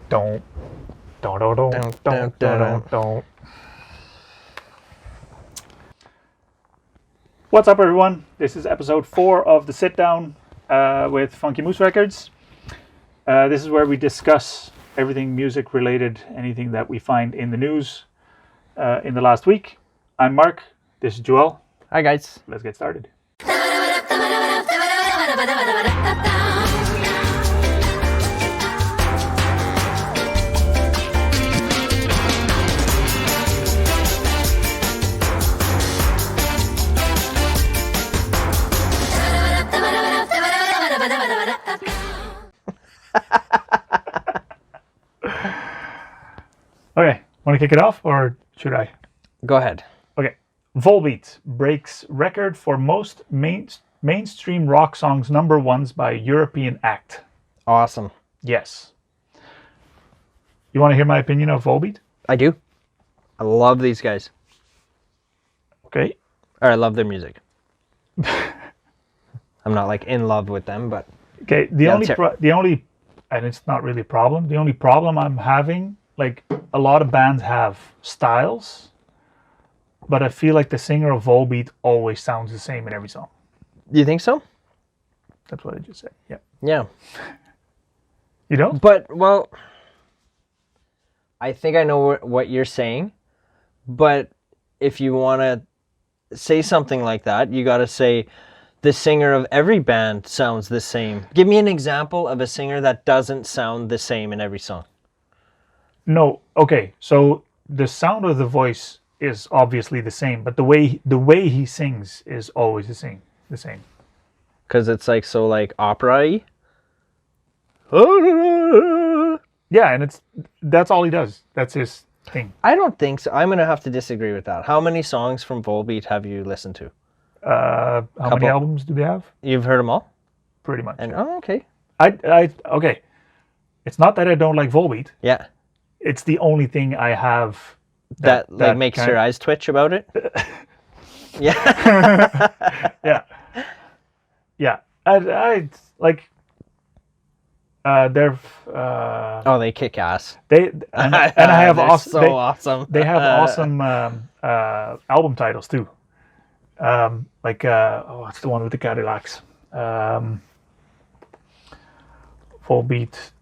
Don't. Don't. What's up, everyone? This is episode 4 of the Sit Down with Funky Moose Records. This is where we discuss everything music related, anything that we find in the news in the last week. I'm Mark. This is Joel. Hi, guys. Let's get started. Okay, want to kick it off or should I? Go ahead. Okay. Volbeat breaks record for most mainstream rock songs number ones by European act. Awesome. Yes. You want to hear my opinion of Volbeat? I do. I love these guys. Okay. Or I love their music. I'm not like in love with them, but okay. The only, and it's not really a problem. The only problem I'm having, like a lot of bands have styles, but I feel like the singer of Volbeat always sounds the same in every song. you think so? That's what I just said. Yeah. Yeah. You don't? But, well, I think I know what you're saying, but if you want to say something like that, you got to say the singer of every band sounds the same. Give me an example of a singer that doesn't sound the same in every song. No. Okay. So the sound of the voice is obviously the same, but the way he sings is always the same. Because it's like so like opera-y. Yeah, and that's all he does. That's his thing. I don't think so. I'm going to have to disagree with that. How many songs from Volbeat have you listened to? How many albums do they have? You've heard them all? Pretty much. And oh, okay. Okay. It's not that I don't like Volbeat. Yeah. It's the only thing I have that makes your eyes twitch about it. Yeah. Yeah. Yeah. I like. They're. Oh, they kick ass. And I have awesome. Awesome. They have awesome album titles too. Like what's the one with the Cadillacs? Volbeat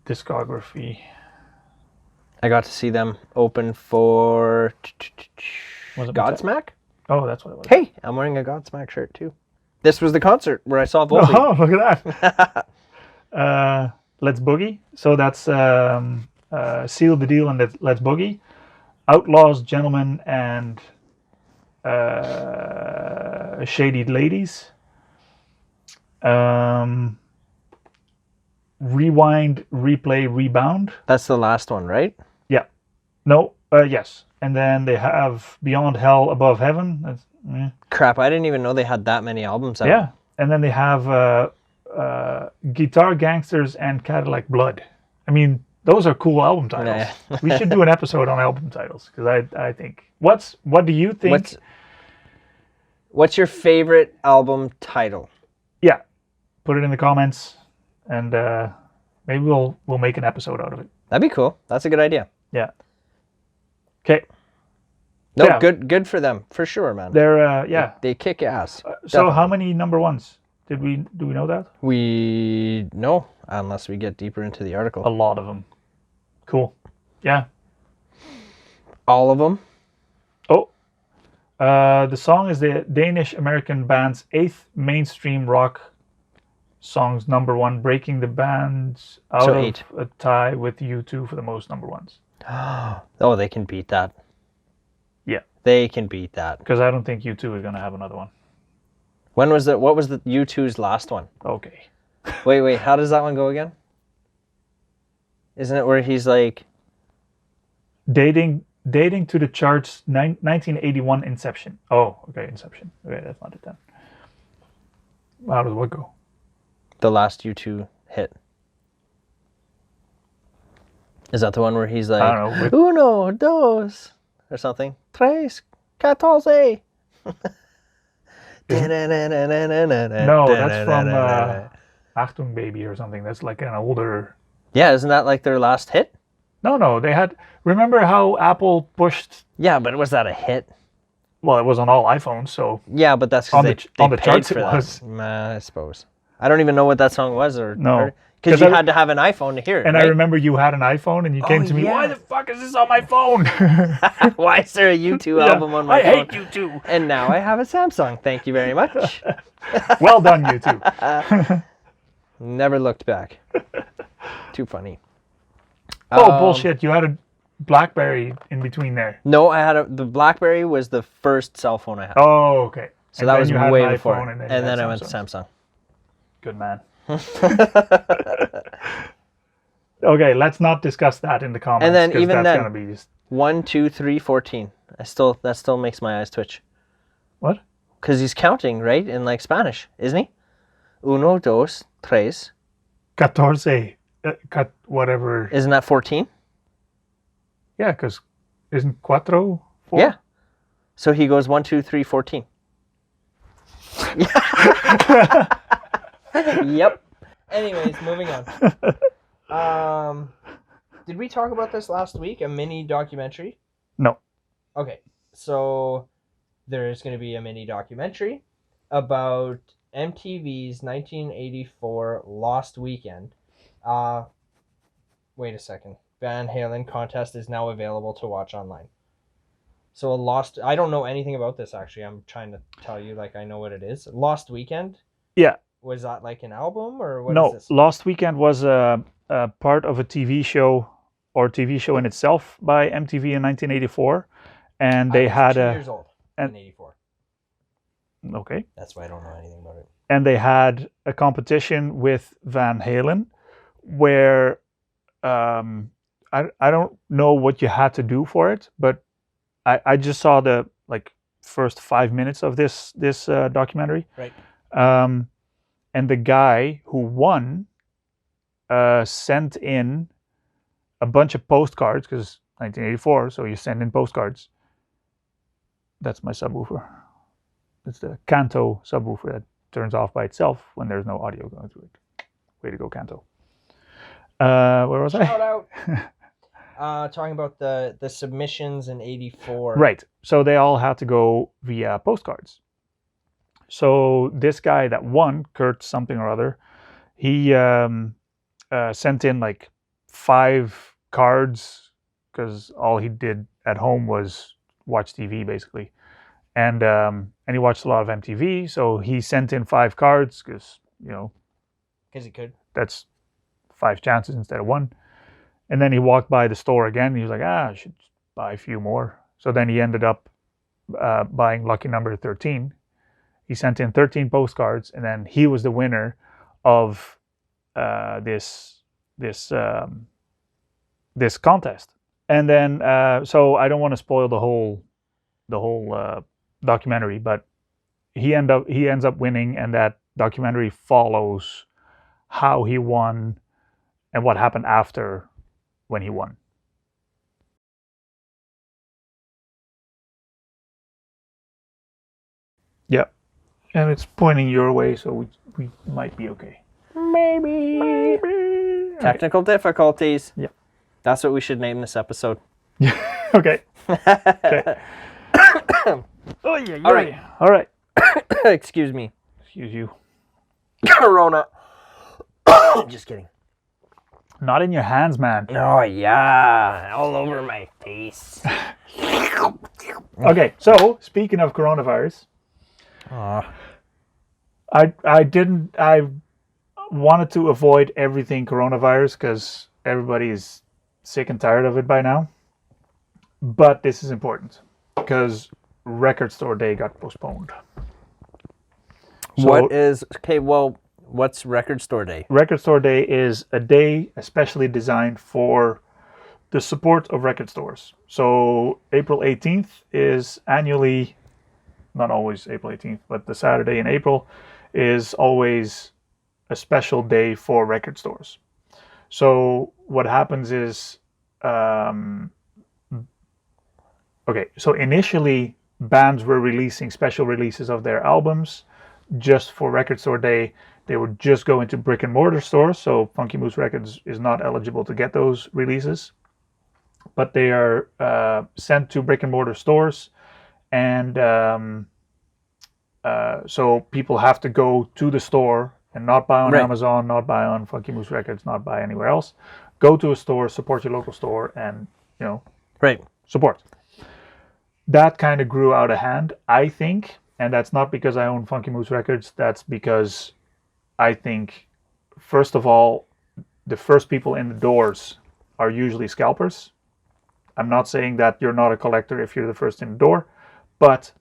discography. I got to see them open for Was it Godsmack. Oh, that's what it was. Hey, I'm wearing a Godsmack shirt too. This was the concert where I saw Volbeat. Oh, look at that. Let's Boogie. So that's Seal the Deal and Let's Boogie. Outlaws, Gentlemen, and Shady Ladies. Rewind, Replay, Rebound. That's the last one, right? Yeah. No, yes. And then they have Beyond Hell, Above Heaven. Crap, I didn't even know they had that many albums out. Yeah. And then they have Guitar Gangsters and Cadillac Blood. I mean, those are cool album titles. Yeah. We should do an episode on album titles because I think. What do you think? What's your favorite album title? Yeah, put it in the comments, and maybe we'll make an episode out of it. That'd be cool. That's a good idea. Yeah. Okay. No, yeah. good for them for sure, man. They're yeah. They kick ass. So how many number ones do we know that? We know unless we get deeper into the article. A lot of them. Cool. Yeah. All of them. Oh. The song is the Danish-American band's 8th mainstream rock songs number one, breaking the band's out of 8. a tie with U2 for the most number ones. Oh, they can beat that. Yeah. They can beat that. Because I don't think U2 is going to have another one. What was the U2's last one? Okay. Wait, how does that one go again? Isn't it where he's like... Dating to the charts, 1981 Inception. Oh, okay, Inception. Okay, that's not it then. How does what go? The last U2 hit. Is that the one where he's like... I don't know. Uno, dos, or something. Tres, catorce. No, that's from Achtung Baby or something. That's like an older... Yeah, isn't that like their last hit? No, they had. Remember how Apple pushed? Yeah, but was that a hit? Well, it was on all iPhones, so Yeah, but that's On because the- on they the paid charts for it that. was. I suppose. I don't even know what that song was, No. because 'Cause you I- had to have an iPhone to hear it. And right? I remember you had an iPhone, and you came to me. yeah. Why the fuck is this on my phone? Why is there a U2 Yeah, album on my I phone? hate you too. And now I have a Samsung. Thank you very much. Well done, you two. Never looked back. Too funny. Oh bullshit! You had a BlackBerry in between there. No, I had the BlackBerry was the first cell phone I had. Oh, okay. So And that then was you had way an before. iPhone, And you then had I went to Samsung. Samsung. Good man. Okay, let's not discuss that in the comments. And then 'cause even that's then- gonna be just 1, 2, 3, 14. That still makes my eyes twitch. what? Because he's counting, right? In like Spanish, isn't he? Uno, dos, tres. 14. Whatever. Isn't that 14? Yeah, because isn't cuatro 4? Yeah. So he goes 1, 2, 3, 14. Yep. Anyways, moving on. Did we talk about this last week? A mini documentary? No. Okay. So there's going to be a mini documentary about MTV's 1984 Lost Weekend. Wait a second. Van Halen contest is now available to watch online. So I don't know anything about this actually. I'm trying to tell you like I know what it is. Lost Weekend? Yeah. Was that like an album or what No, is this? Lost Weekend was a part of a TV show or TV show in itself by MTV in 1984, and they I was had 2 a years old and- in 84. okay, That's why I don't know anything about it. and they had a competition with Van Halen, where I don't know what you had to do for it, but I just saw the like first 5 minutes of this documentary. Right. And the guy who won sent in a bunch of postcards, because 1984, so you send in postcards. That's my subwoofer. It's the Kanto subwoofer that turns off by itself when there's no audio going through it. Way to go, Kanto. Where was Shout I? out. Talking about the submissions in 84. Right. So they all had to go via postcards. So this guy that won, Kurt something or other, he sent in like 5 cards because all he did at home was watch TV basically, and he watched a lot of MTV. So he sent in 5 cards because Because he could. that's 5 chances instead of 1. And then he walked by the store again. And he was like, I should buy a few more. So then he ended up buying lucky number 13. He sent in 13 postcards, and then he was the winner of this contest. And then, so I don't want to spoil the whole documentary, but he ends up winning, and that documentary follows how he won and what happened after when he won. Yeah. And it's pointing your way, so we might be okay. Maybe. Technical difficulties. Yeah. That's what we should name this episode. Okay. Okay. Oh yeah. All right. All right. Excuse me. Excuse you. Corona. Just kidding. Not in your hands, man. Oh yeah, all over my face. Okay. So speaking of coronavirus, I wanted to avoid everything coronavirus because everybody is sick and tired of it by now. But this is important because Record Store Day got postponed. So what's Record Store Day? Record Store Day is a day especially designed for the support of record stores. So April 18th is annually, not always April 18th, but the Saturday in April is always a special day for record stores. So what happens is, so initially bands were releasing special releases of their albums just for Record Store Day. They would just go into brick and mortar stores, so Funky Moose Records is not eligible to get those releases. but they are sent to brick and mortar stores, and so people have to go to the store and not buy on Right. Amazon, not buy on Funky Moose Records, not buy anywhere else. Go to a store, support your local store, and Right. support. That kind of grew out of hand, I think, and that's not because I own Funky Moose Records. That's because I think, first of all, the first people in the doors are usually scalpers. I'm not saying that you're not a collector if you're the first in the door, but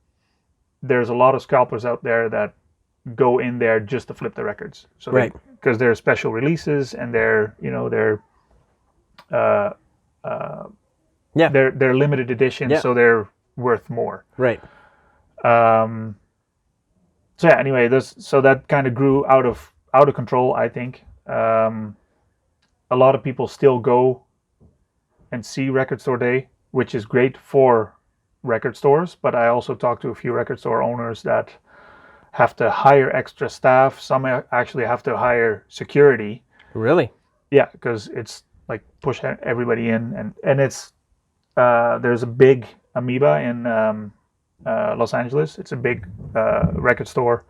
there's a lot of scalpers out there that go in there just to flip the records. So Right. Because they're special releases and they're they're limited edition, Yeah. so they're worth more. Right. So yeah, anyway, so that kind of grew out of control, I think. A lot of people still go and see Record Store Day, which is great for record stores, but I also talked to a few record store owners that have to hire extra staff. Some actually have to hire security. Really? Yeah, because it's like push everybody in, and it's there's a big Amoeba in Los Angeles. It's a big record store.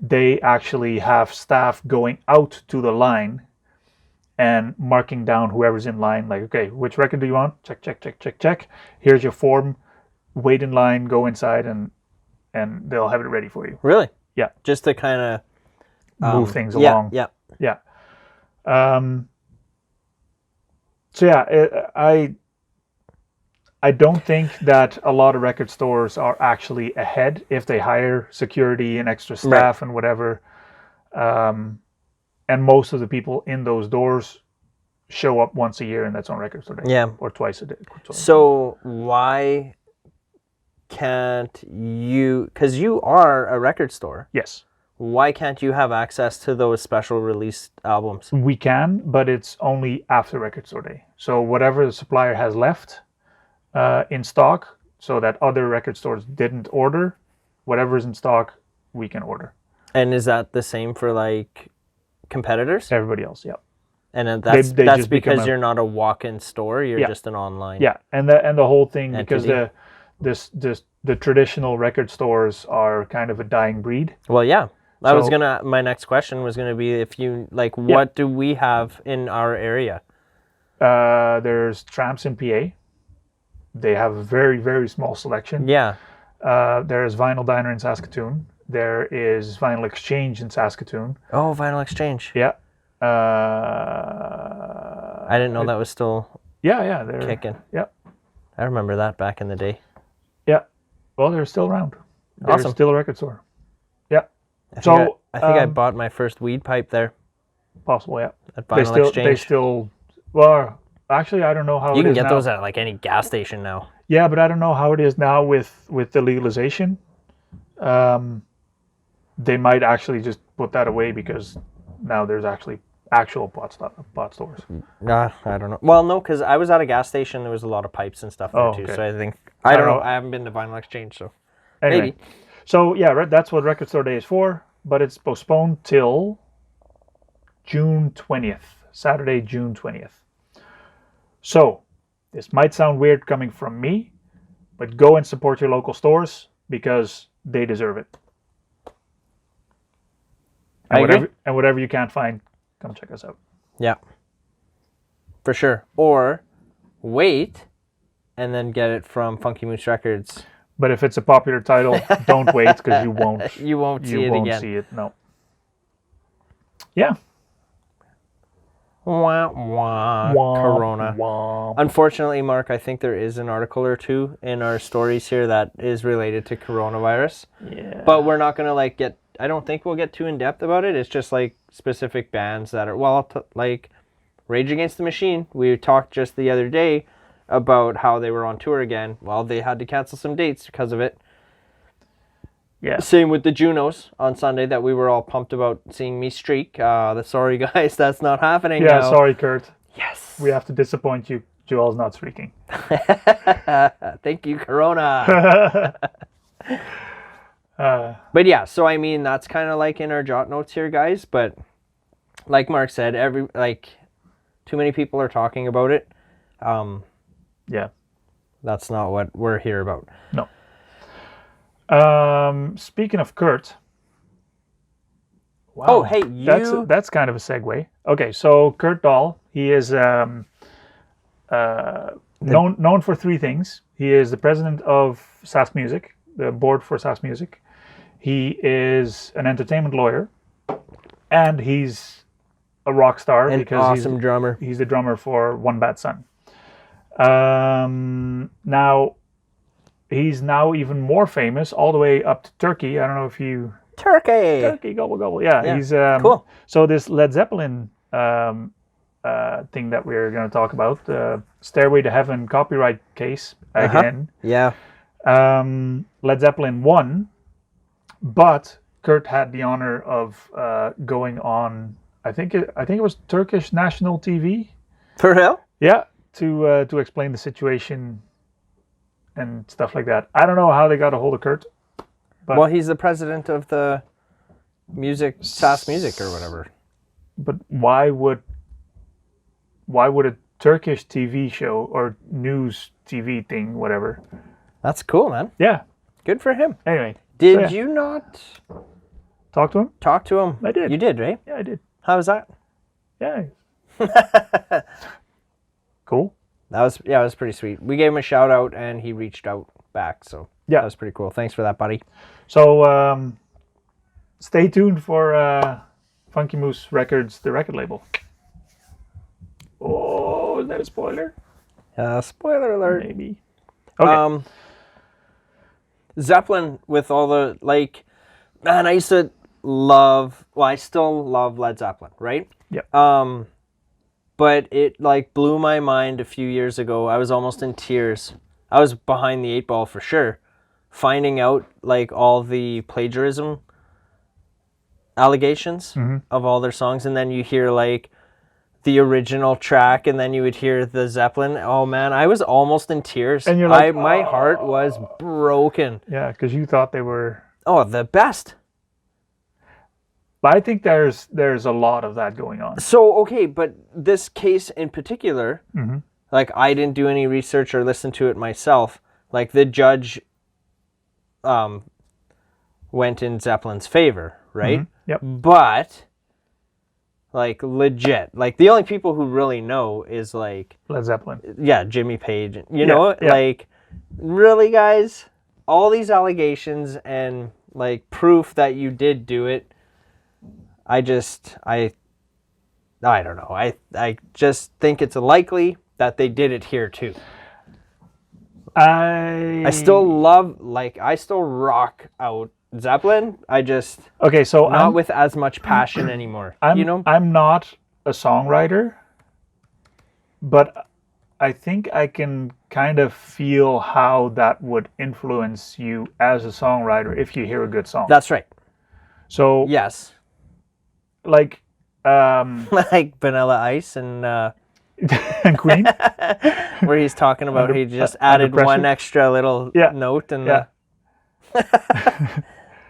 They actually have staff going out to the line and marking down whoever's in line, like, okay, which record do you want? Check, check, check, check, check. Here's your form. Wait in line, go inside, and they'll have it ready for you. Really? Yeah. Just to kind of move things along. Yeah. Yeah. So yeah, I don't think that a lot of record stores are actually ahead if they hire security and extra staff and whatever. And most of the people in those doors show up once a year, and that's on Record Store Day. Yeah. Or twice a day. So why can't you, because you are a record store, Yes. why can't you have access to those special release albums? We can, but it's only after Record Store Day. So whatever the supplier has left in stock, so that other record stores didn't order, whatever's in stock, we can order. And is that the same for like competitors? Everybody else, yeah. And then that's They that's just become because you're not a walk-in store, you're Yeah. just an online. Yeah, and the whole thing, because Entity. the traditional record stores are kind of a dying breed. Well, yeah. So- My next question was gonna be if you like, what do we have in our area? There's Tramps in PA. They have a very, very small selection. Yeah. There's Vinyl Diner in Saskatoon. There is Vinyl Exchange in Saskatoon. Oh, Vinyl Exchange. Yeah. I didn't know that was still Yeah, they're kicking. Yeah, I remember that back in the day. yeah. Well, they're still around. They're Awesome. still a record store. Yeah. I think I um, bought my first weed pipe there Possible, yeah. at Vinyl They Exchange. still. Well, actually, I don't know how You it can is get now. those at like any gas station now. Yeah, but I don't know how it is now with the legalization. They might actually just put that away because now there's actual pot stores. Nah, I don't know. Well, no, because I was at a gas station. There was a lot of pipes and stuff there Oh, too. okay. So I think I don't don't know. know. I haven't been to Vinyl Exchange, so Anyway, maybe. so yeah, that's what Record Store Day is for, but it's postponed till June 20th, Saturday, June 20th. So this might sound weird coming from me, but go and support your local stores because they deserve it. I agree. And whatever you can't find, come check us out. Yeah, for sure. Or wait and then get it from Funky Moose Records. But if it's a popular title, don't wait because you won't. You won't see You it won't again. see it. No. Yeah. Wah, wah, Wah, Corona. wah. Unfortunately, Mark, I think there is an article or two in our stories here that is related to coronavirus. Yeah. But we're not going to get, I don't think we'll get too in depth about it. It's just like specific bands that are, like Rage Against the Machine. We talked just the other day about how they were on tour again. Well, they had to cancel some dates because of it. Yeah. Same with the Junos on Sunday that we were all pumped about seeing me streak. Sorry guys, that's not happening Yeah, now. sorry, Kurt. Yes. We have to disappoint you. Joel's not streaking. Thank you, Corona. But yeah, so I mean, that's kind of like in our jot notes here, guys. But like Mark said, too many people are talking about it. Yeah. That's not what we're here about. No. Speaking of Kurt. Wow. Oh, hey, That's kind of a segue. Okay, so Kurt Dahl, he is known for three things. He is the president of SAS Music, the board for SAS Music. He is an entertainment lawyer, and he's a rock star because awesome drummer. He's the drummer for One Bad Son. Now, he's now even more famous, all the way up to Turkey. I don't know if you... Turkey, gobble, gobble. Yeah. He's cool. So this Led Zeppelin thing that we're going to talk about, Stairway to Heaven copyright case again. Yeah. Led Zeppelin won, but Kurt had the honor of going on. I think it was Turkish national TV. For real? Yeah, to explain the situation and stuff like that. I don't know how they got a hold of Kurt. But, well, he's the president of the SAS Music or whatever. But why would a Turkish TV show or news TV thing, whatever? That's cool, man. Yeah. Good for him. Anyway. Did you not talk to him? Talk to him. I did. You did, right? Yeah, I did. How was that? Yeah. Cool. That was pretty sweet. We gave him a shout out and he reached out back, so yeah, that was pretty cool. Thanks for that, buddy. So stay tuned for Funky Moose Records, the record label. Oh, is that a spoiler? Spoiler alert. Maybe. Okay. Zeppelin with all the, like, man, I used to love, well, I still love Led Zeppelin, right? Yeah. But it, like, blew my mind a few years ago. I was almost in tears. I was behind the eight ball for sure. Finding out, like, all the plagiarism allegations of all their songs. And then you hear, like, the original track, and then you would hear the Zeppelin. Oh, man, I was almost in tears. And you're like, my heart was broken. Yeah, because you thought they were... Oh, the best. But I think there's a lot of that going on. So, okay, but this case in particular, like, I didn't do any research or listen to it myself. Like, the judge went in Zeppelin's favor, right? Yep. But, like, legit. Like, the only people who really know is, like... Led Zeppelin. Yeah, Jimmy Page. You know? Yeah. Like, really, guys? All these allegations and, like, proof that you did do it, I don't know. I just think it's likely that they did it here, too. I still love, like, I still rock out Zeppelin. Okay, so not with as much passion anymore. I'm not a songwriter, but I think I can kind of feel how that would influence you as a songwriter if you hear a good song. That's right. So yes, like like Vanilla Ice and and Queen, where he's talking about he just added one extra little note and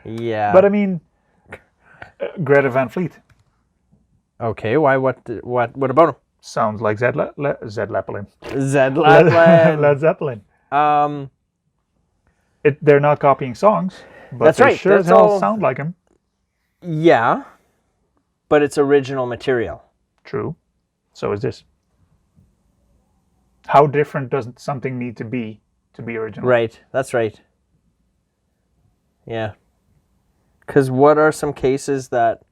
yeah. But I mean, Greta Van Fleet. Okay, why? What about him? Sounds like Zed Zeppelin. Led Zeppelin. They're not copying songs, but that's they right. sure as hell sound like him. Yeah, but it's original material. True. So is this. How different does something need to be original? Right. That's right. Yeah. Because what are some cases that,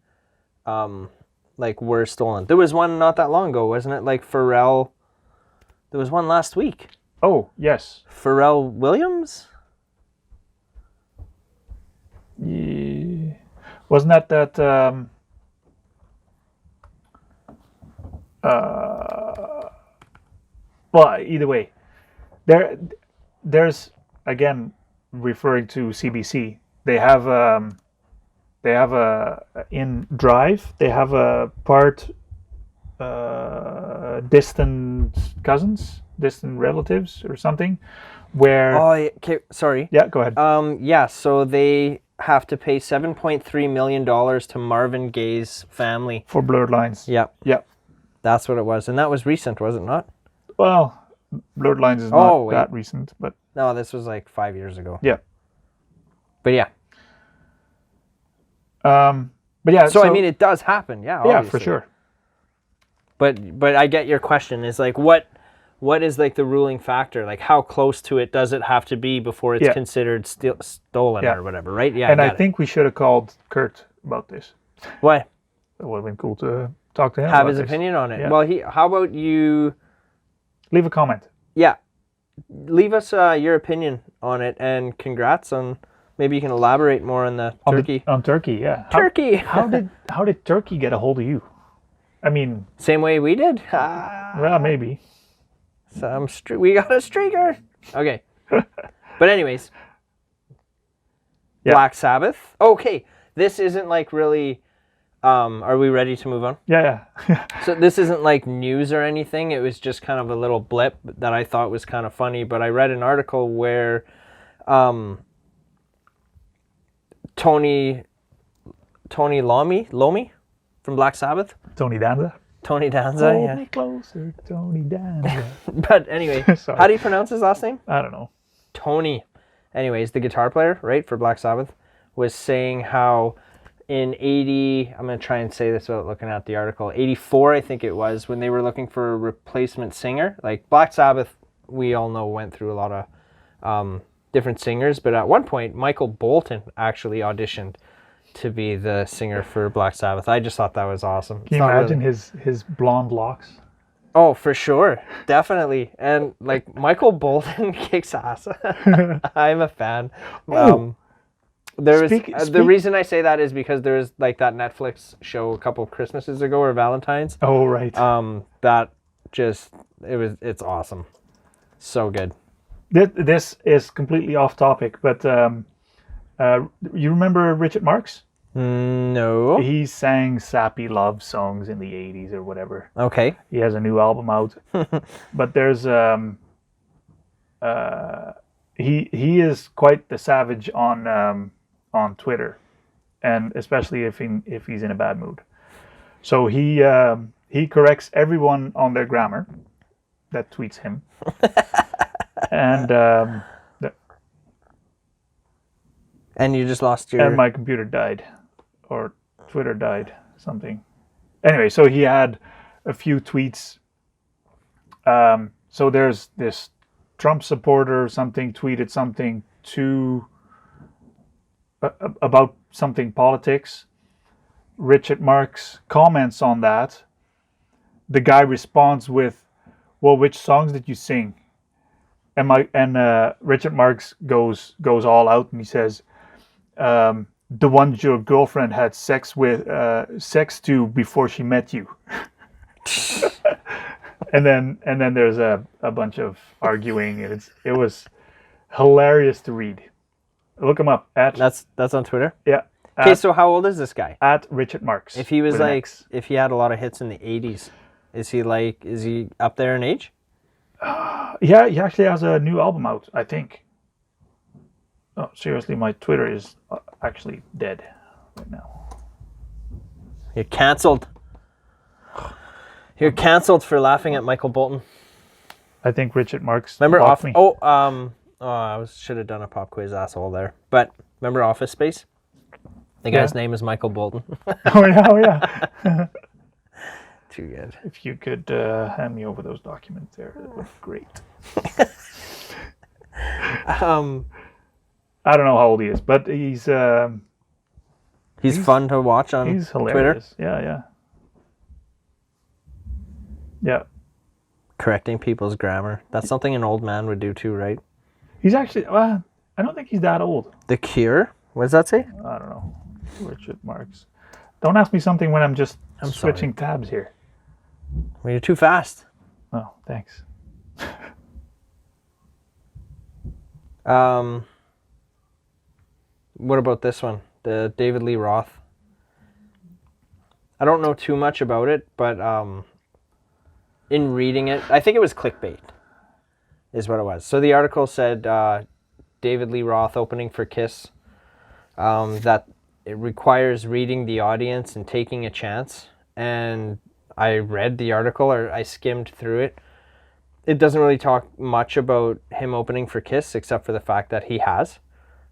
like, were stolen? There was one not that long ago, wasn't it? Like Pharrell. There was one last week. Oh, yes. Pharrell Williams? Yeah. Wasn't that well, either way, there's again referring to CBC. They have in Drive. They have a part distant cousins, distant relatives, or something. Where okay, sorry. Yeah, go ahead. Yeah. So they have to pay $7.3 million to Marvin Gaye's family for Blurred Lines. Yep. Yep. That's what it was, and that was recent, was it not? Well, Blurred Lines is Oh, not wait. that recent, but No, this was like 5 years ago. yeah. But yeah. But yeah. So I mean, it does happen. Yeah. yeah, Obviously. for sure. But I get your question. Is like what is like the ruling factor? Like how close to it does it have to be before it's Yeah. considered stolen Yeah. or whatever, right? Yeah. And I get it. think we should have called Kurt about this. Why? It would have been cool to talk to him. Have about his this. opinion on it. Yeah. Well, how about you? Leave a comment. Yeah, leave us your opinion on it, and congrats on. Maybe you can elaborate more on the turkey. On Turkey, yeah. Turkey. How did Turkey get a hold of you? I mean, Same way we did. well, maybe. We got a streaker. Okay, but anyways, Yeah. Black Sabbath. Okay, this isn't like really. Are we ready to move on? Yeah. So this isn't like news or anything. It was just kind of a little blip that I thought was kind of funny. But I read an article where Tony Iommi from Black Sabbath. Tony Danza. Tony Danza, Hold yeah. me closer, Tony Danza. But anyway, Sorry. how do you pronounce his last name? I don't know. Tony. Anyways, the guitar player, right, for Black Sabbath, was saying how in 80, I'm going to try and say this without looking at the article, 84, I think it was, when they were looking for a replacement singer. Like Black Sabbath, we all know, went through a lot of different singers, but at one point, Michael Bolton actually auditioned to be the singer for Black Sabbath. I just thought that was awesome. Can you imagine his blonde locks? Oh, for sure. Definitely. And like Michael Bolton kicks ass. I'm a fan. The reason I say that is because there was like that Netflix show a couple of Christmases ago or Valentine's. Oh, right. That just it's awesome. So good. This is completely off topic, but you remember Richard Marx? No. He sang sappy love songs in the 80s or whatever. Okay. He has a new album out. But there's he is quite the savage on Twitter, and especially if he's in a bad mood. So he corrects everyone on their grammar that tweets him. And and you just lost your... And my computer died. Or Twitter died. Something. Anyway, so he had a few tweets. So there's this Trump supporter or something tweeted something about something politics. Richard Marx comments on that. The guy responds with, "Well, which songs did you sing?" And Richard Marx goes all out and he says, "The ones your girlfriend had sex to before she met you." and then there's a bunch of arguing. It was hilarious to read. Look him up at That's on Twitter? yeah. Okay, so how old is this guy? At Richard Marx. If he was with an like, X. if he had a lot of hits in the 80s, is he up there in age? Yeah, he actually has a new album out, I think. Oh, seriously, my Twitter is actually dead right now. You're cancelled. You're cancelled for laughing at Michael Bolton. I think Richard Marx Remember blocked me. I should have done a pop quiz asshole there. But remember Office Space? The guy's name is Michael Bolton. Oh yeah. Too good. If you could hand me over those documents there, that would be great. I don't know how old he is, but he's fun to watch on he's Twitter. hilarious. Yeah. Correcting people's grammar. That's something an old man would do too, right? He's actually, I don't think he's that old. The Cure? What does that say? I don't know. Richard Marx. Don't ask me something when I'm just I'm switching tabs here. Well, you're too fast. Oh, thanks. What about this one? The David Lee Roth. I don't know too much about it, but in reading it, I think it was clickbait, is what it was. So the article said David Lee Roth opening for Kiss, that it requires reading the audience and taking a chance. And I read the article, or I skimmed through it, it doesn't really talk much about him opening for Kiss, except for the fact that he has.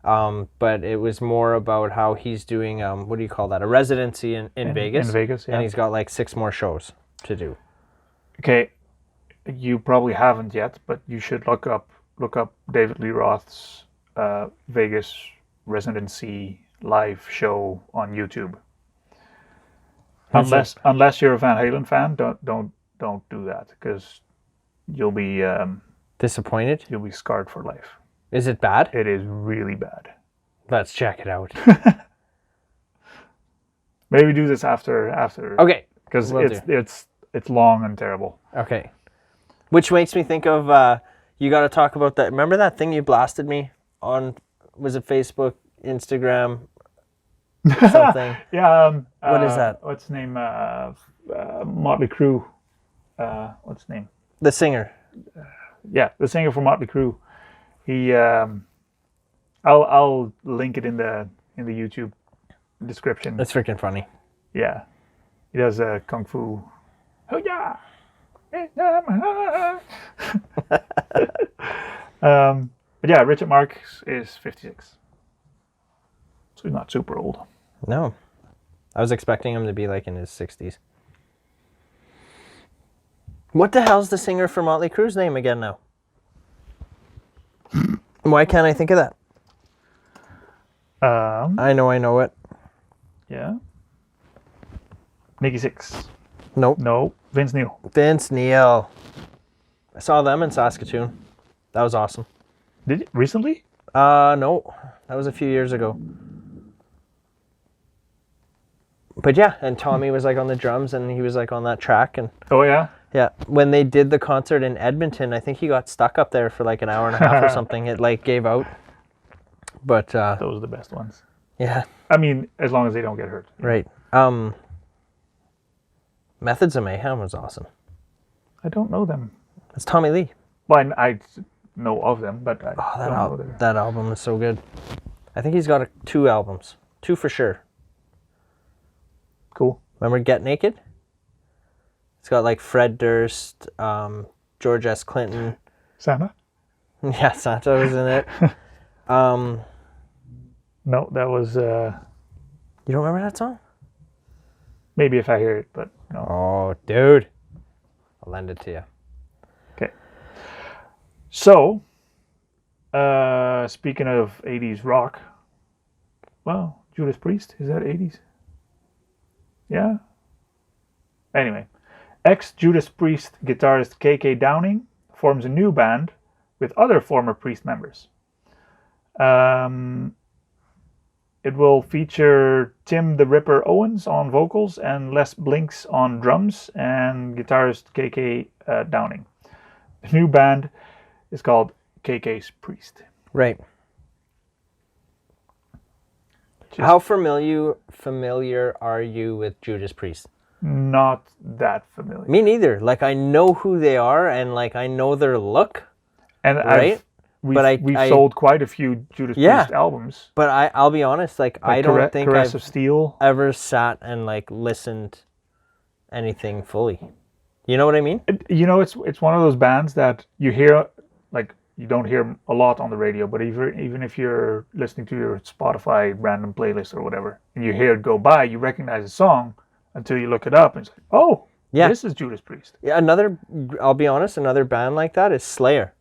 But it was more about how he's doing, what do you call that? A residency in Vegas. In Vegas, yeah. And he's got like 6 more shows to do. Okay, you probably haven't yet, but you should look up David Lee Roth's Vegas residency live show on YouTube. Unless you're a Van Halen fan, don't do that, because you'll be Disappointed? you'll be scarred for life. Is it bad? It is really bad. Let's check it out. Maybe do this after. Okay. Because it's long and terrible. Okay. Which makes me think of, you got to talk about that. Remember that thing you blasted me on, was it Facebook, Instagram, something? Yeah. What is that? What's his name? Motley Crue. What's his name? The singer. Yeah, the singer for Motley Crue. He, I'll link it in the YouTube description. That's freaking funny. Yeah, he does kung fu. Oh yeah. But yeah, Richard Marx is 56, so he's not super old. No, I was expecting him to be like in his 60s. What the hell's the singer for Motley Crue's name again now? Why can't I think of that? I know it. Yeah. Nikki Sixx. Nope. No. Vince Neil. Vince Neil. I saw them in Saskatoon. That was awesome. Did you recently? No. That was a few years ago. But yeah, and Tommy was like on the drums and he was like on that track, and Oh yeah. yeah, when they did the concert in Edmonton, I think he got stuck up there for like an hour and a half or something. It like gave out. But Those are the best ones. yeah, I mean, as long as they don't get hurt. right. Methods of Mayhem was awesome. I don't know them. It's Tommy Lee. Well, I know of them, but I don't know them. That album is so good. I think he's got 2 albums. 2 for sure. Cool. Remember Get Naked? It's got like Fred Durst, George S. Clinton. Santa? Yeah, Santa was in it. No, that was You don't remember that song? maybe if I hear it, but no. Oh, dude. I'll lend it to you. Okay. So, speaking of 80s rock, well, Judas Priest, is that 80s? Yeah. Anyway, ex-Judas Priest guitarist KK Downing forms a new band with other former Priest members. It will feature Tim the Ripper Owens on vocals and Les Blinks on drums and guitarist KK Downing. The new band is called KK's Priest. Right. How familiar are you with Judas Priest? Not that familiar. Me neither. Like, I know who they are and like I know their look. And right? we've sold quite a few Judas Priest albums. But I'll be honest, like I don't think Caress I've of Steel. ever sat and like listened anything fully. You know what I mean? It's one of those bands that you hear, like, you don't hear a lot on the radio, but even if you're listening to your Spotify random playlist or whatever, and you hear it go by, you recognize the song until you look it up and it's like, oh, yeah, this is Judas Priest. Yeah, I'll be honest, another band like that is Slayer.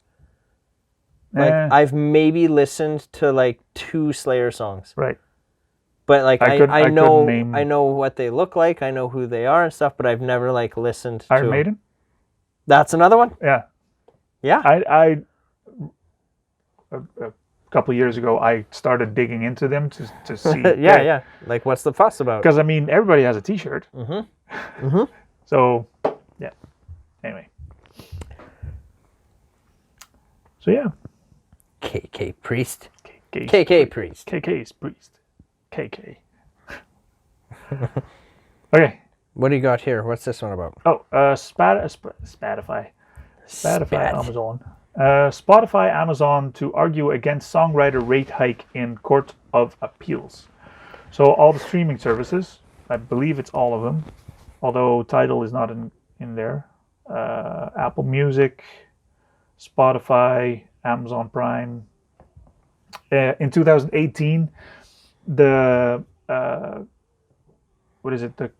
Like, I've maybe listened to like 2 Slayer songs. Right. But like I know name... I know what they look like, I know who they are and stuff, but I've never like listened to Iron Maiden? That's another one? Yeah. Yeah. I a couple of years ago I started digging into them to see. yeah. Like, what's the fuss about? Because I mean, everybody has a T-shirt. Mm-hmm. Mm-hmm. So yeah. Anyway. So yeah. KK Priest. KK Priest. KK's Priest. KK. Okay. What do you got here? What's this one about? Oh, Spotify. Amazon. Spotify, Amazon to argue against songwriter rate hike in Court of Appeals. So all the streaming services, I believe it's all of them, although Tidal is not in there. Apple Music, Spotify, Amazon Prime. In 2018, the what is it? The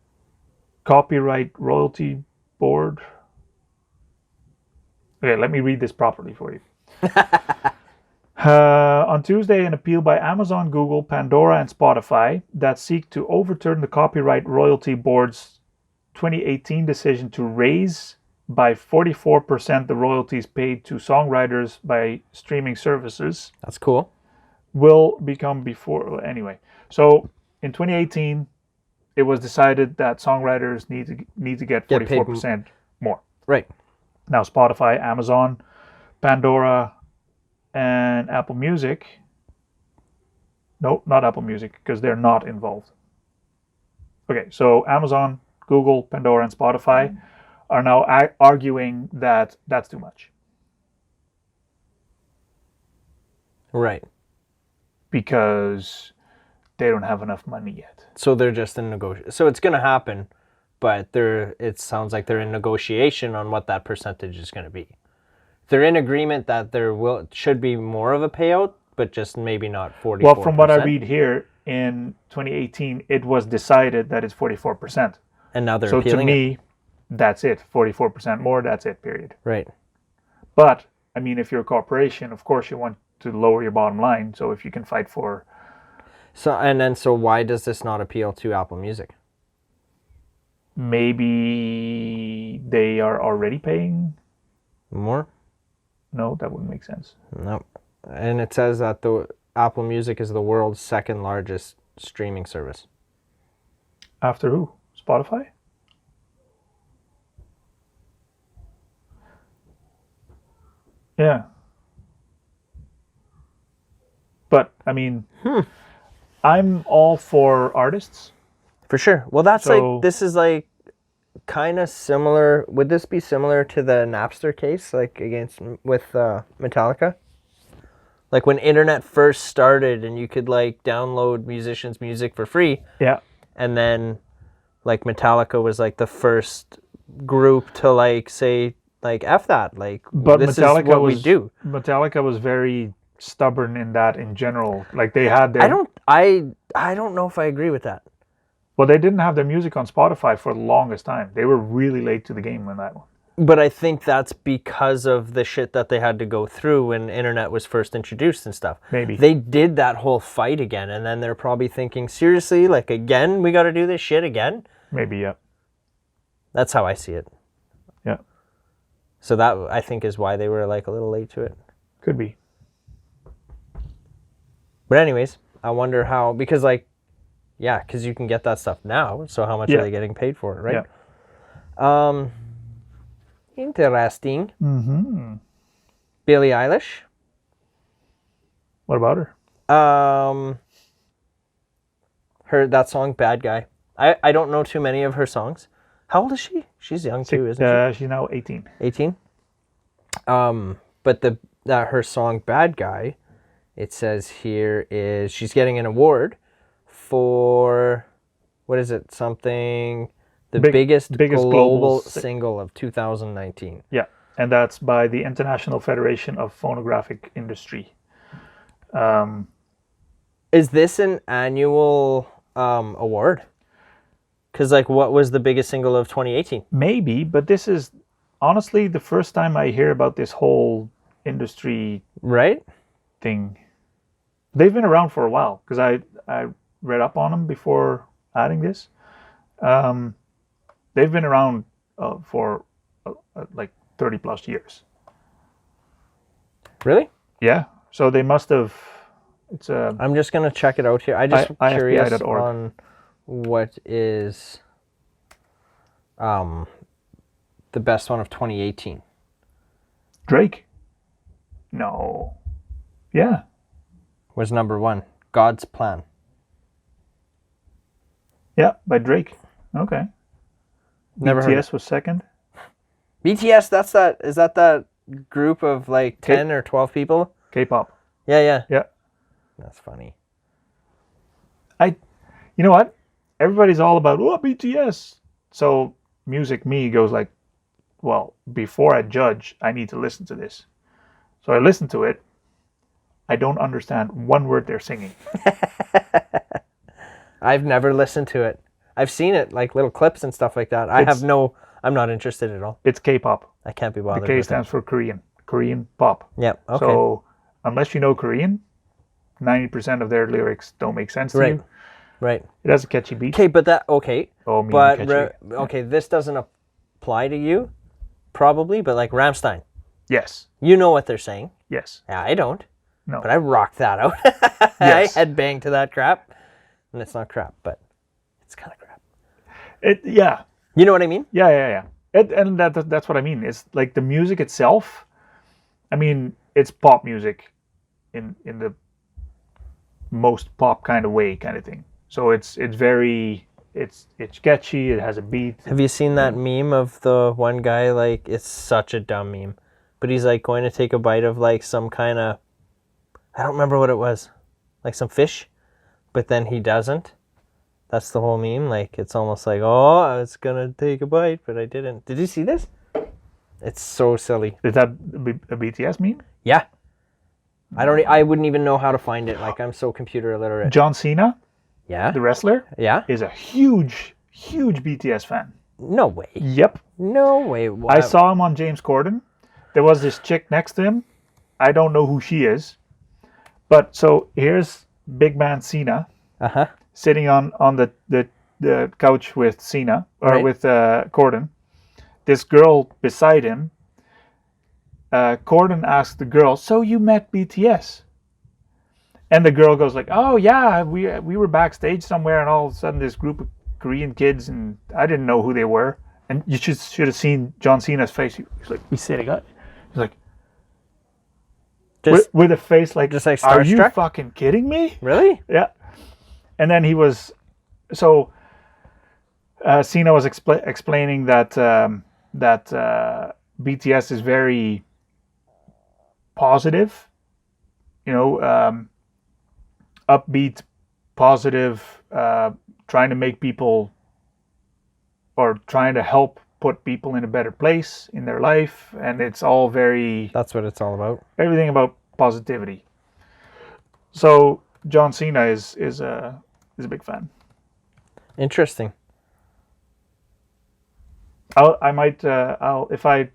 Copyright Royalty Board. Okay, let me read this properly for you. On Tuesday, an appeal by Amazon, Google, Pandora, and Spotify that seek to overturn the Copyright Royalty Board's 2018 decision to raise by 44% the royalties paid to songwriters by streaming services That's cool. will become before. Anyway, so in 2018, it was decided that songwriters need to get 44% more. Right. Now, Spotify, Amazon, Pandora, and Apple Music. No, not Apple Music, because they're not involved. Okay, so Amazon, Google, Pandora, and Spotify are now arguing that that's too much. Right. Because they don't have enough money yet. So they're just in negotiation. So it's going to happen, but it sounds like they're in negotiation on what that percentage is going to be. They're in agreement that there should be more of a payout, but just maybe not 44%. Well, from what I read here, in 2018, it was decided that it's 44%. And now they're so appealing to me, that's it. 44% more, that's it, period. Right. But, I mean, if you're a corporation, of course you want to lower your bottom line. So if you can fight for... So why does this not appeal to Apple Music? Maybe they are already paying more? No, that wouldn't make sense. No. And it says that the Apple Music is the world's second largest streaming service. After who? Spotify? Yeah. But, I mean, I'm all for artists. For sure. Well, this is like kind of similar. Would this be similar to the Napster case, like with Metallica? Like when internet first started and you could like download musicians' music for free. Yeah. And then like Metallica was like the first group to like say like F that. Like but this Metallica is what we do. Metallica was very stubborn in that in general. Like they had their I don't know if I agree with that. Well, they didn't have their music on Spotify for the longest time. They were really late to the game on that one. But I think that's because of the shit that they had to go through when internet was first introduced and stuff. Maybe. They did that whole fight again, and then they're probably thinking, seriously, like again, we got to do this shit again? Maybe, yeah. That's how I see it. Yeah. So that, I think, is why they were like a little late to it. Could be. But anyways, I wonder how, because like, yeah, because you can get that stuff now. So how much are they getting paid for it, right? Yeah. Interesting. Mm-hmm. Billie Eilish. What about her? That song, Bad Guy. I don't know too many of her songs. How old is she? She's young too, isn't she? She's now 18. 18? But her song, Bad Guy, it says here is she's getting an award for, what is it, something, the biggest global single of 2019. Yeah, and that's by the International Federation of Phonographic Industry. Is this an annual award? Because, like, what was the biggest single of 2018? Maybe, but this is honestly the first time I hear about this whole industry thing. They've been around for a while, because I read up on them before adding this. They've been around for like 30 plus years. Really? Yeah. So they must have. I'm just gonna check it out here. I'm curious IFPI.org. on what is the best one of 2018. Drake? No. Yeah. Was number one. God's Plan. Yeah, by Drake. Okay. Never heard. BTS was second. BTS, is that group of like 10 or 12 people? K-pop. Yeah. Yeah. That's funny. You know what? Everybody's all about, BTS. So Music Me goes like, well, before I judge, I need to listen to this. So I listened to it. I don't understand one word they're singing. I've never listened to it. I've seen it, like little clips and stuff like that. I'm not interested at all. It's K-pop. I can't be The bothered K with stands for Korean pop. Yep, okay. So unless you know Korean, 90% of their lyrics don't make sense to you. Right. It has a catchy beat. Okay, but Oh, me but catchy. okay, this doesn't apply to you, probably, but like Rammstein. Yes. You know what they're saying. Yes. Yeah, I don't. No. But I rocked that out. Yes. I headbang to that crap. And it's not crap, but it's kind of crap. Yeah. You know what I mean? Yeah. And that's what I mean. It's like the music itself. I mean, it's pop music in the most pop kind of way, kind of thing. So it's very sketchy. It has a beat. Have you seen that meme of the one guy, like, it's such a dumb meme, but he's like going to take a bite of like some kind of, I don't remember what it was, like some fish, but then he doesn't. That's the whole meme. Like, it's almost like, oh, I was gonna take a bite, but I didn't. Did you see this? It's so silly. Is that a BTS meme? Yeah. I wouldn't even know how to find it. Like, I'm so computer illiterate. John Cena, Yeah? the wrestler, Yeah? is a huge BTS fan. No way. Yep. No way. Wow. I saw him on James Corden. There was this chick next to him. I don't know who she is. But so here's big man Cena Uh-huh. sitting on the couch with Cena, or Right. with Corden. This girl beside him, Corden asked the girl, "So you met BTS?" And the girl goes like, "Oh yeah, we were backstage somewhere, and all of a sudden this group of Korean kids, and I didn't know who they were." And you should have seen John Cena's face. He's like, "He's sitting up." He's like, Just with a face like, just like "Are you starstruck? fucking kidding me?" Really? Yeah. And then he was, so Cena was explaining that BTS is very positive, upbeat, positive, trying to make people, or trying to help put people in a better place in their life, and it's all very, That's what it's all about. everything about positivity. So John Cena is a big fan. Interesting. If I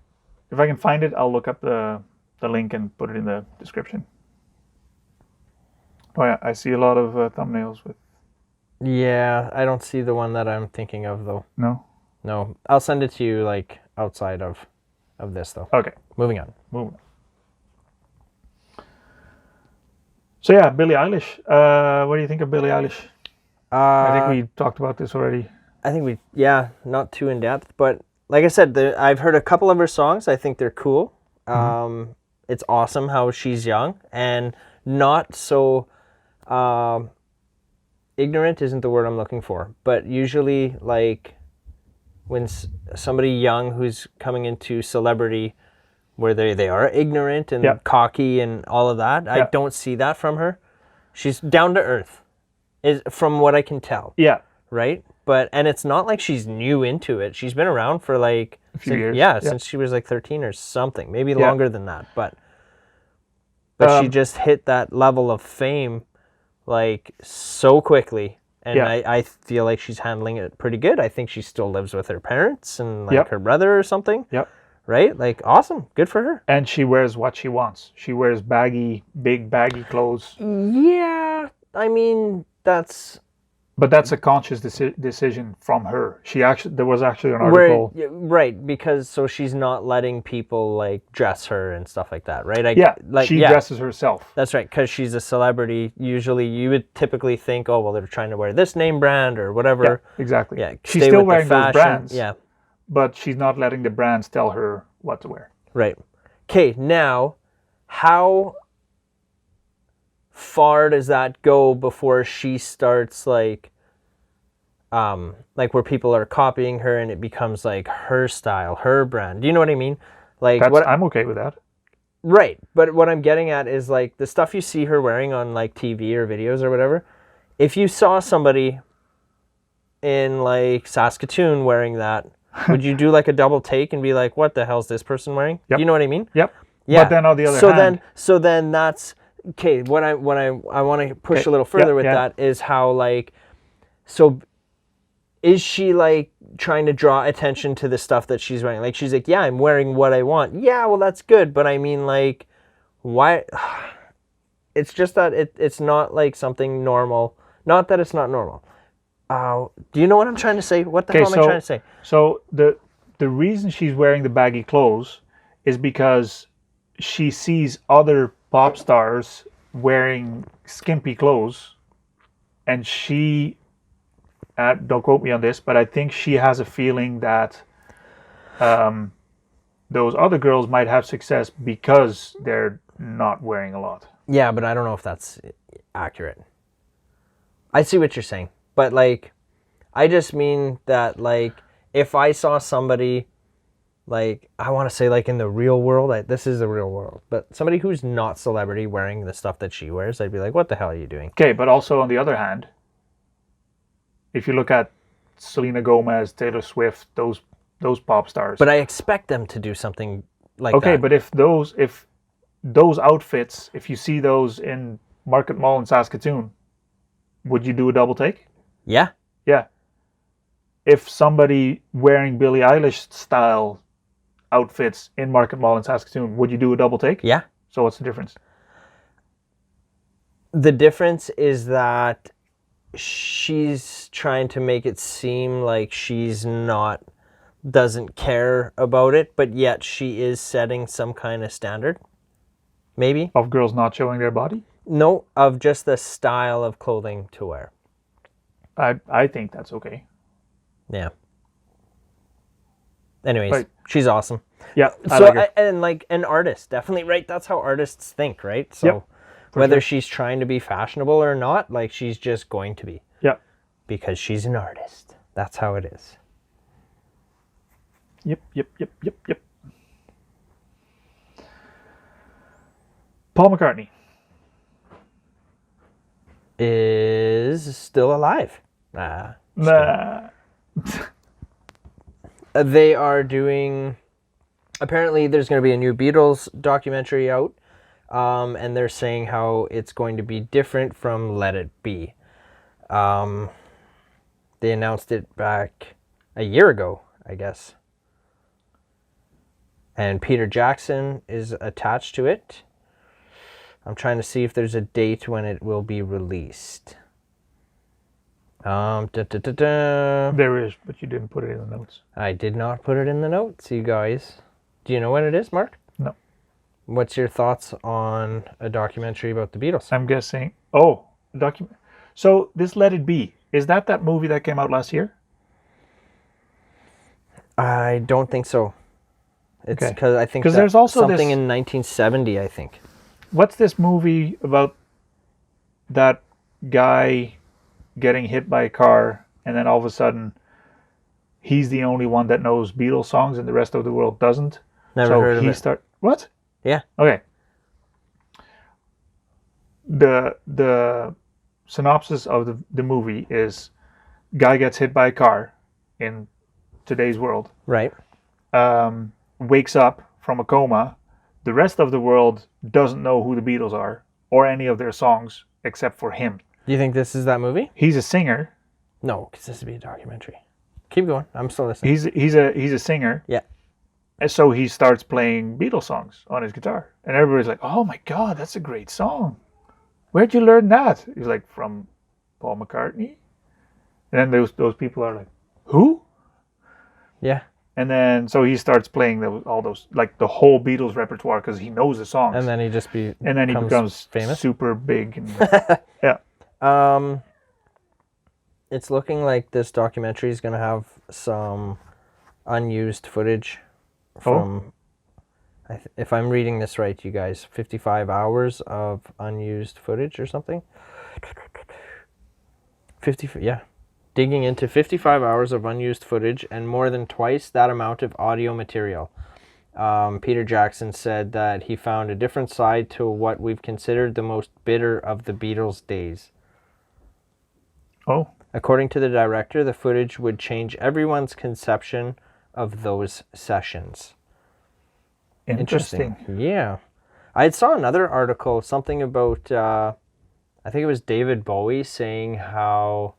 can find it, I'll look up the link and put it in the description. Oh yeah, I see a lot of thumbnails with. Yeah, I don't see the one that I'm thinking of, though. No. No. I'll send it to you, like, outside of this, though. Okay. Moving on. Moving on. So yeah, Billie Eilish. What do you think of Billie Eilish? I think we talked about this already. Not too in depth, but like I said, I've heard a couple of her songs. I think they're cool. It's awesome how she's young and not so ignorant isn't the word I'm looking for, but usually like when somebody young who's coming into celebrity, where they are ignorant and cocky and all of that, I don't see that from her. She's down to earth, is from what I can tell. Yeah. Right? And it's not like she's new into it. She's been around for like a few years. Yeah, since she was like 13 or something, maybe longer than that. But she just hit that level of fame like so quickly, and I feel like she's handling it pretty good. I think she still lives with her parents and like her brother or something. Yep. Right? Like, awesome. Good for her. And she wears what she wants. She wears big baggy clothes. Yeah, I mean But that's a conscious decision from her. There was actually an article. Right, because so she's not letting people like dress her and stuff like that, right? She dresses herself. That's right, because she's a celebrity. Usually you would typically think, oh, well, they're trying to wear this name brand or whatever. Yeah, exactly. Yeah, she's still wearing those brands. Yeah. But she's not letting the brands tell her what to wear. Right. Okay, now, how far does that go before she starts like where people are copying her and it becomes like her style, her brand? Do you know what I mean? Like, I'm okay with that. Right, but what I'm getting at is like the stuff you see her wearing on like TV or videos or whatever. If you saw somebody in like Saskatoon wearing that, would you do like a double take and be like, what the hell's this person wearing? Yep. You know what I mean? Yep. Yeah. But then on the other hand, so then that's okay. What I want to push Okay, a little further yeah, with yeah. that is how like, so is she like trying to draw attention to the stuff that she's wearing? Like she's like, yeah, I'm wearing what I want. Yeah, well that's good, but I mean like, why? It's just that it's not like something normal. Not that it's not normal. Do you know what I'm trying to say? What the hell am I trying to say? So the reason she's wearing the baggy clothes is because she sees other pop stars wearing skimpy clothes, and she don't quote me on this, but I think she has a feeling that those other girls might have success because they're not wearing a lot. Yeah, but I don't know if that's accurate. I see what you're saying, but like, I just mean that like, if I saw somebody, like, I want to say like in the real world, this is the real world, but somebody who's not celebrity wearing the stuff that she wears, I'd be like, what the hell are you doing? Okay, but also on the other hand, if you look at Selena Gomez, Taylor Swift, those pop stars. But I expect them to do something like that. Okay, but if those outfits, if you see those in Market Mall in Saskatoon, would you do a double take? Yeah. Yeah. If somebody wearing Billie Eilish style outfits in Market Mall in Saskatoon, would you do a double take? Yeah. So what's the difference? The difference is that she's trying to make it seem like doesn't care about it, but yet she is setting some kind of standard. Maybe. Of girls not showing their body? No, of just the style of clothing to wear. I think that's okay. Yeah. Anyways, Right. she's awesome. Yeah. And like an artist, definitely, right? That's how artists think, right? So Yep, whether sure. she's trying to be fashionable or not, like she's just going to be. Yeah. Because she's an artist. That's how it is. Yep. Paul McCartney is still alive. Nah. They are doing... Apparently there's going to be a new Beatles documentary out. And they're saying how it's going to be different from Let It Be. They announced it back a year ago, I guess. And Peter Jackson is attached to it. I'm trying to see if there's a date when it will be released. There is, but you didn't put it in the notes. I did not put it in the notes, you guys. Do you know when it is, Mark? No. What's your thoughts on a documentary about the Beatles? I'm guessing. So this Let It Be, is that movie that came out last year? I don't think so. It's Okay. because I think 'Cause that there's also something this- in 1970, I think. What's this movie about that guy getting hit by a car and then all of a sudden he's the only one that knows Beatles songs and the rest of the world doesn't? Never heard of it. What? Yeah. Okay. The synopsis of the movie is guy gets hit by a car in today's world. Right. Wakes up from a coma. The rest of the world doesn't know who the Beatles are or any of their songs except for him. Do you think this is that movie? He's a singer. No, because this would be a documentary. Keep going. I'm still listening. He's a singer. Yeah. And so he starts playing Beatles songs on his guitar. And everybody's like, oh my God, that's a great song. Where'd you learn that? He's like, from Paul McCartney. And then those people are like, who? Yeah. And then so he starts playing all those, like the whole Beatles repertoire because he knows the songs. And then he becomes famous. super big. And, yeah. It's looking like this documentary is going to have some unused footage from, if I'm reading this right, you guys, 55 hours of unused footage or something. 50, yeah. Digging into 55 hours of unused footage and more than twice that amount of audio material. Peter Jackson said that he found a different side to what we've considered the most bitter of the Beatles' days. Oh. According to the director, the footage would change everyone's conception of those sessions. Interesting. Yeah. I saw another article, something about, I think it was David Bowie saying how,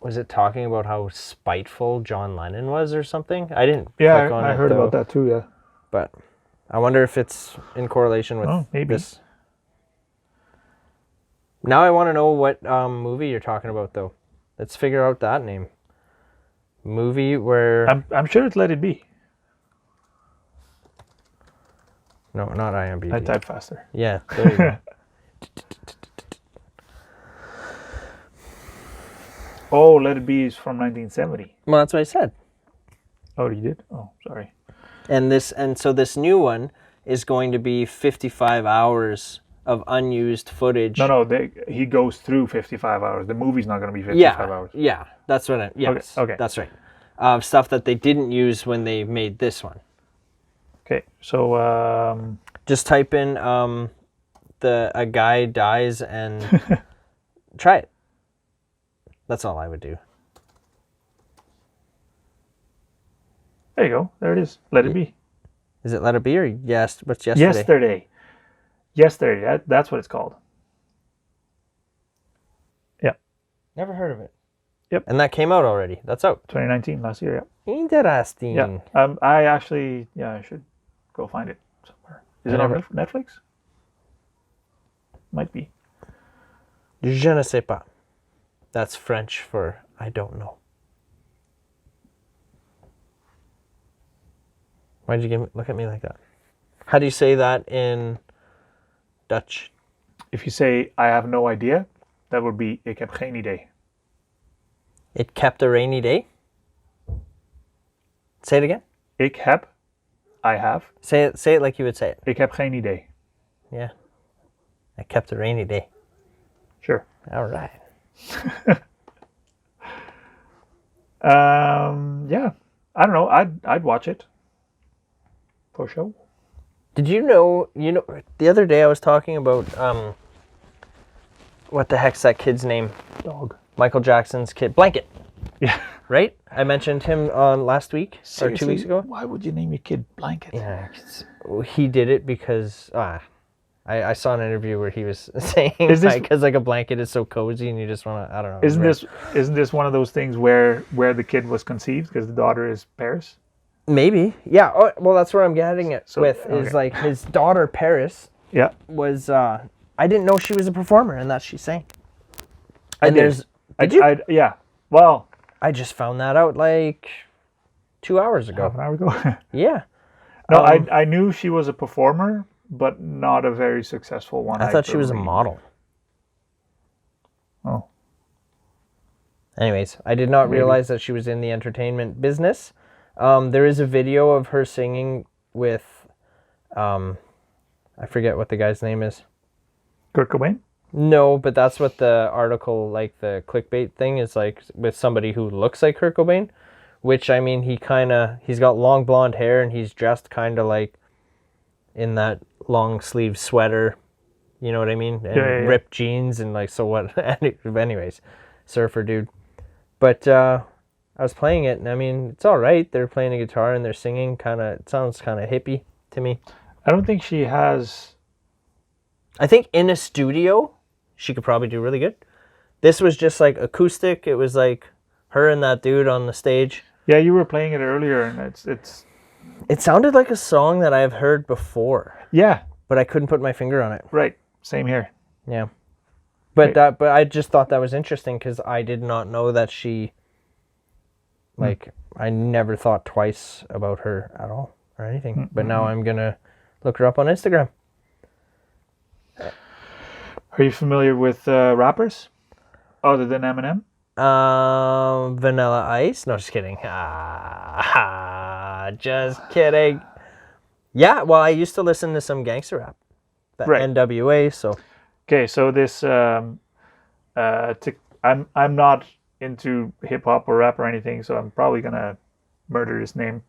was it talking about how spiteful John Lennon was or something? I didn't click on it, I heard though, about that too, yeah. but I wonder if it's in correlation with maybe. this. Now I want to know what movie you're talking about, though. Let's figure out that name. Movie where... I'm sure it's Let It Be. No, not IMDb. I type faster. Yeah, there you go. Oh, Let It Be is from 1970. Well, that's what I said. Oh, you did? Oh, sorry. And so this new one is going to be 55 hours of unused footage. No, he goes through 55 hours. The movie's not going to be 55 hours. Yeah, that's what yes, Okay. That's right. Stuff that they didn't use when they made this one. Okay, so just type in a guy dies and try it. That's all I would do. there you go. There it is. Let It Be. Is it Let It Be or yes? What's yesterday? Yesterday. That's what it's called. Yeah. Never heard of it. Yep. And that came out already. That's out. 2019, last year, yeah. Interesting. Yeah. I actually, I should go find it somewhere. Is it on Netflix? Might be. Je ne sais pas. That's French for I don't know. Why'd you look at me like that? How do you say that in Dutch? If you say, I have no idea, that would be, ik heb geen idee. It kept a rainy day? Say it again. I have. Say it like you would say it. Ik heb geen idee. Yeah. It kept a rainy day. Sure. All right. Yeah. I don't know. I'd watch it. For sure. Did you know, the other day I was talking about, what the heck's that kid's name? Dog. Michael Jackson's kid. Blanket. Yeah. Right? I mentioned him on last week. Seriously? Or 2 weeks ago. Why would you name your kid Blanket? Yeah. He did it because, I saw an interview where he was saying, because like a blanket is so cozy and you just want to, I don't know. Isn't this one of those things where the kid was conceived because the daughter is Paris? Maybe. Yeah. Oh, well, that's where I'm getting it is like his daughter Paris. Yeah. Was I didn't know she was a performer, and that's she sang. And Did you? Yeah. Well, I just found that out like 2 hours ago. Half an hour ago. Yeah. No, I knew she was a performer, but not a very successful one. I thought she was a model. Oh. Anyways, I did not realize that she was in the entertainment business. There is a video of her singing with, I forget what the guy's name is. Kurt Cobain? No, but that's what the article, like the clickbait thing is like, with somebody who looks like Kurt Cobain, which, I mean, he's got long blonde hair and he's dressed kind of like in that long sleeve sweater, you know what I mean? And ripped jeans and like, so what, anyways, surfer dude. But, I was playing it, and I mean, it's all right. They're playing a guitar and they're singing. It sounds kind of hippie to me. I don't think she has. I think in a studio, she could probably do really good. This was just like acoustic. It was like her and that dude on the stage. Yeah, you were playing it earlier, and it's. It sounded like a song that I've heard before. Yeah. But I couldn't put my finger on it. Right. Same here. Yeah. But I just thought that was interesting because I did not know that she. Like, I never thought twice about her at all or anything. Mm-hmm. But now I'm going to look her up on Instagram. Are you familiar with rappers other than Eminem? Vanilla Ice? No, just kidding. Just kidding. Yeah, well, I used to listen to some gangster rap. Right. NWA, so. Okay, so this, I'm not into hip-hop or rap or anything, so I'm probably gonna murder his name.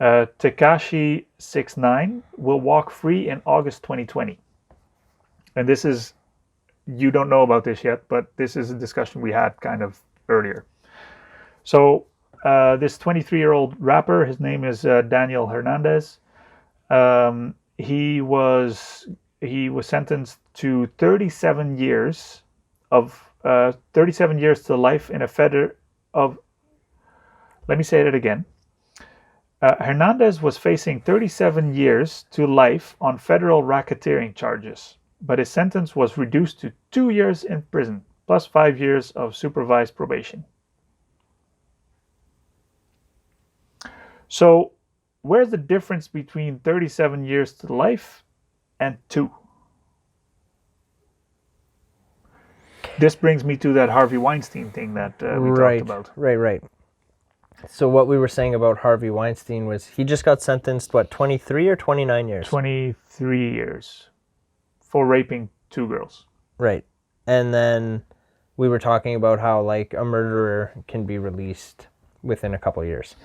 Tekashi 6ix9ine will walk free in August 2020. And this is, you don't know about this yet, but this is a discussion we had kind of earlier. So this 23-year-old rapper, his name is Daniel Hernandez, He was sentenced to 37 years of 37 years to life in a of. Let me say that again. Hernandez was facing 37 years to life on federal racketeering charges, but his sentence was reduced to 2 years in prison plus 5 years of supervised probation. So, where's the difference between 37 years to life and 2? This brings me to that Harvey Weinstein thing that we talked about. Right. So what we were saying about Harvey Weinstein was he just got sentenced, 23 or 29 years? 23 years for raping 2 girls. Right. And then we were talking about how, like, a murderer can be released within a couple of years.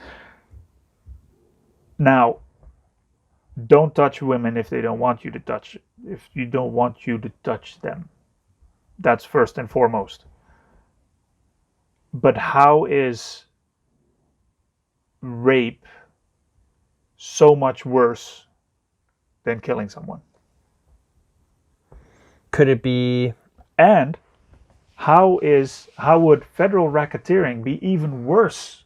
Now, don't touch women if they don't want you to touch. If you don't want you to touch them. That's first and foremost. But how is rape so much worse than killing someone? Could it be? And how would federal racketeering be even worse?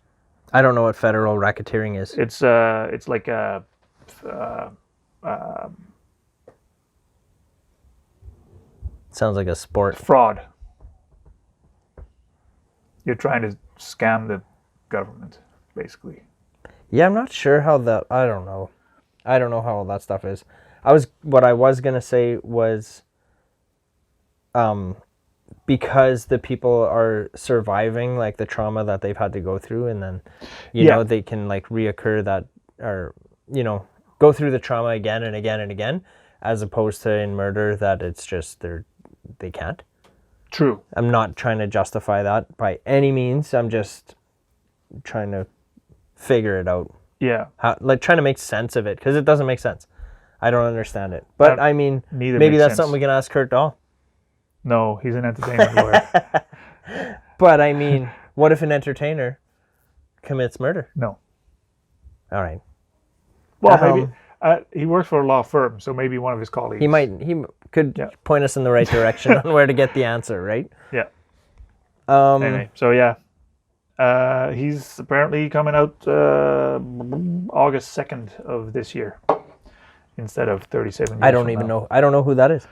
I don't know what federal racketeering is. It's like a sounds like a sport. Fraud. You're trying to scam the government, basically. Yeah, I'm not sure how that. I don't know how all that stuff is. What I was gonna say was, because the people are surviving, like, the trauma that they've had to go through, and then, you know, they can, like, reoccur that, or, you know, go through the trauma again and again and again, as opposed to in murder that it's just they can't. True. I'm not trying to justify that by any means. I'm just trying to figure it out. Yeah. Trying to make sense of it, because it doesn't make sense. I don't understand it. But I mean, maybe that's something we can ask Kurt Dahl. No, he's an entertainment lawyer. But I mean, what if an entertainer commits murder? No. All right. Well, maybe he works for a law firm, so maybe one of his colleagues. He could point us in the right direction on where to get the answer, right? Yeah. Anyway, so yeah, he's apparently coming out August 2nd of this year instead of 37 years. I don't even know. I don't know who that is.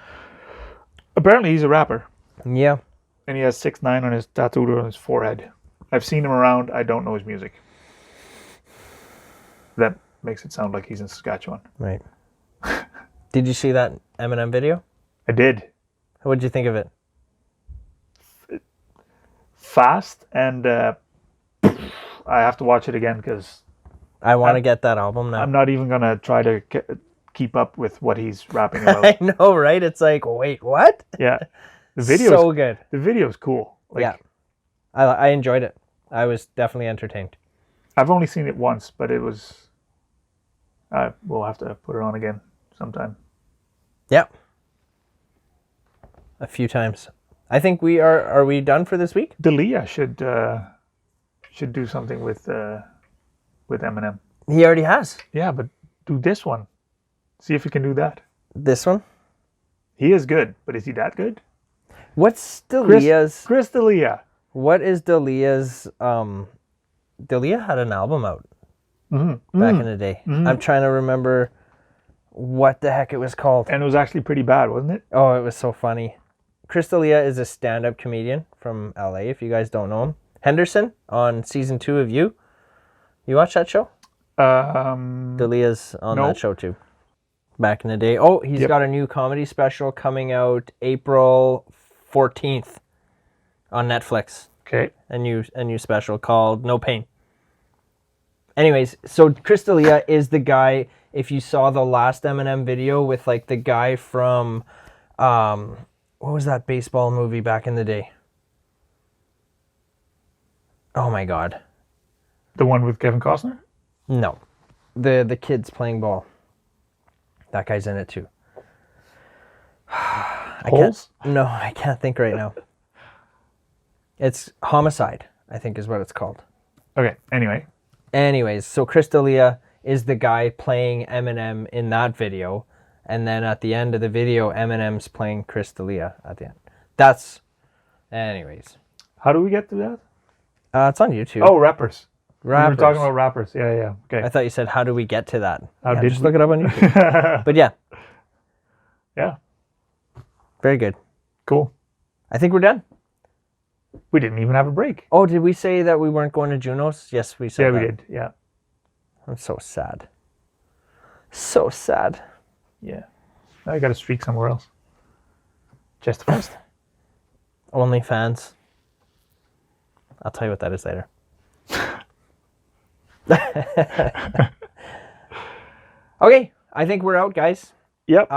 Apparently, he's a rapper. Yeah. And he has 6ix9ine on his tattooed on his forehead. I've seen him around. I don't know his music. That makes it sound like he's in Saskatchewan. Right. Did you see that Eminem video? I did. What did you think of it? Fast, and I have to watch it again because I want to get that album now. I'm not even going to try to keep up with what he's rapping about. I know, right? It's like, wait, what? Yeah. The video so good. The video's cool. Like, yeah. I enjoyed it. I was definitely entertained. I've only seen it once, but it was... we'll have to put it on again sometime. Yeah. A few times. I think we are we done for this week? Dalia should do something with Eminem. He already has. Yeah, but do this one. See if he can do that. This one? He is good, but is he that good? What's Dalia's... Chris D'Elia. What is Dalia's... Dalia had an album out back in the day. Mm-hmm. I'm trying to remember what the heck it was called. And it was actually pretty bad, wasn't it? Oh, it was so funny. Chris D'Elia is a stand-up comedian from LA, if you guys don't know him. Henderson on season 2 of You. You watch that show? D'Elia's on that show too. Back in the day. Oh, he's got a new comedy special coming out April 14th on Netflix. Okay. A new special called No Pain. Anyways, so Chris D'Elia is the guy, if you saw the last Eminem video with, like, the guy from what was that baseball movie back in the day? Oh my god. The one with Kevin Costner? No. The kids playing ball. That guy's in it too. Holes? I can't think right now. It's Homicide, I think is what it's called. Okay, anyways, so Chris D'Elia is the guy playing Eminem in that video, and then at the end of the video, Eminem's playing Chris D'Elia at the end. That's, anyways. How do we get to that? It's on YouTube. Oh, rappers. We were Rappers. talking about rappers. Yeah. Okay. I thought you said, how do we get to that? How Yeah, did just we? look it up on YouTube. But yeah, Yeah. very good. Cool. I think we're done. We didn't even have a break. Oh, did we say that we weren't going to Junos? Yes, we said Yeah, that. we did. Yeah. I'm so sad. So sad. Yeah. Now I got to streak somewhere else. Just first. OnlyFans. I'll tell you what that is later. Okay, I think we're out, guys. Yep.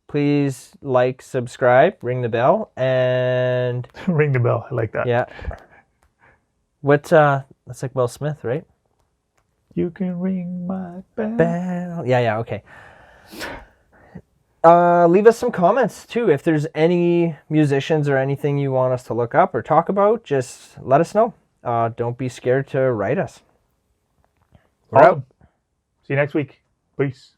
Please like, subscribe, ring the bell, and Ring the bell. I like that. yeah. That's like Will Smith, right? You can ring my bell. Bell. Yeah, okay. Leave us some comments too. If there's any musicians or anything you want us to look up or talk about, just let us know. Don't be scared to write us. We're out. See you next week. Peace.